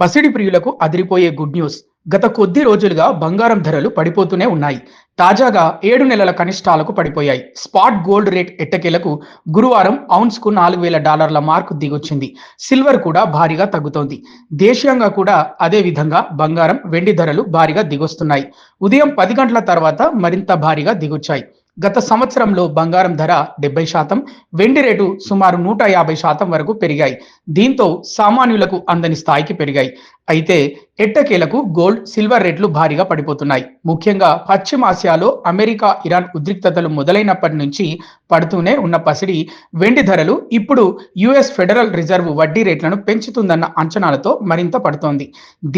పసిడి ప్రియులకు అదిరిపోయే గుడ్ న్యూస్. గత కొద్ది రోజులుగా బంగారం ధరలు పడిపోతూనే ఉన్నాయి. తాజాగా 7 నెలల కనిష్టాలకు పడిపోయాయి. స్పాట్ గోల్డ్ రేట్ ఎట్టకేలకు గురువారం ఔన్స్‌కు $4,000 మార్కు దిగొచ్చింది. సిల్వర్ కూడా భారీగా తగ్గుతోంది. దేశీయంగా కూడా అదే విధంగా బంగారం, వెండి ధరలు భారీగా దిగొస్తున్నాయి. ఉదయం 10 గంటల తర్వాత మరింత భారీగా దిగొచ్చాయి. గత సంవత్సరంలో బంగారం ధర 70%, వెండి రేటు సుమారు 150% వరకు పెరిగాయి. దీంతో సామాన్యులకు అందని స్థాయికి పెరిగాయి. అయితే ఎట్టకేలకు గోల్డ్, సిల్వర్ రేట్లు భారీగా పడిపోతున్నాయి. ముఖ్యంగా పశ్చిమాసియాలో అమెరికా, ఇరాన్ ఉద్రిక్తతలు మొదలైనప్పటి నుంచి పడుతూనే ఉన్న పసిడి వెండి ధరలు ఇప్పుడు యుఎస్ ఫెడరల్ రిజర్వ్ వడ్డీ రేట్లను పెంచుతుందన్న అంచనాలతో మరింత పడుతోంది.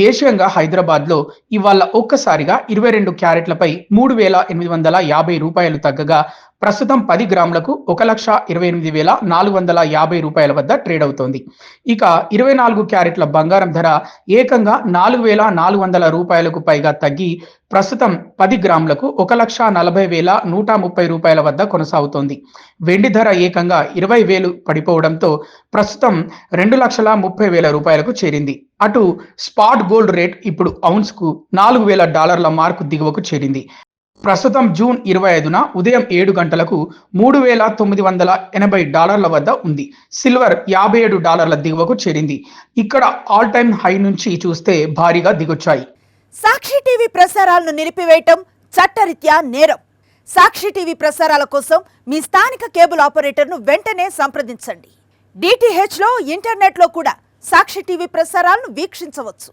దేశీయంగా హైదరాబాద్లో ఇవాళ ఒక్కసారిగా 22 క్యారెట్లపై $3,850 తగ్గగా ప్రస్తుతం 10 గ్రాములకు $1,28,450 వద్ద ట్రేడ్ అవుతోంది. ఇక 24 క్యారెట్ల బంగారం ధర ఏకంగా $4,400 పైగా తగ్గి ప్రస్తుతం 10 గ్రాములకు $1,40,130 వద్ద కొనసాగుతోంది. వెండి ధర ఏకంగా 20,000 పడిపోవడంతో ప్రస్తుతం $2,30,000కు చేరింది. అటు స్పాట్ గోల్డ్ రేట్ ఇప్పుడు ఔన్స్‌కు $4,000 మార్కు దిగువకు చేరింది. ప్రస్తుతం జూన్ 25న ఉదయం 7 గంటలకు $3,980 వద్ద ఉంది. సిల్వర్ $57 దిగువకు చేరింది. ఇక్కడ ఆల్ టైమ్ హై నుంచి చూస్తే భారీగా దిగొచ్చాయి. సాక్షి టీవీ ప్రసారాలను నిలిపివేయటం చట్టరీత్యా నేరం. సాక్షి టీవీ ప్రసారాల కోసం మీ స్థానిక కేబుల్ ఆపరేటర్ను వెంటనే సంప్రదించండి. డిటిహెచ్లో, ఇంటర్నెట్లో కూడా సాక్షి టీవీ ప్రసారాలను వీక్షించవచ్చు.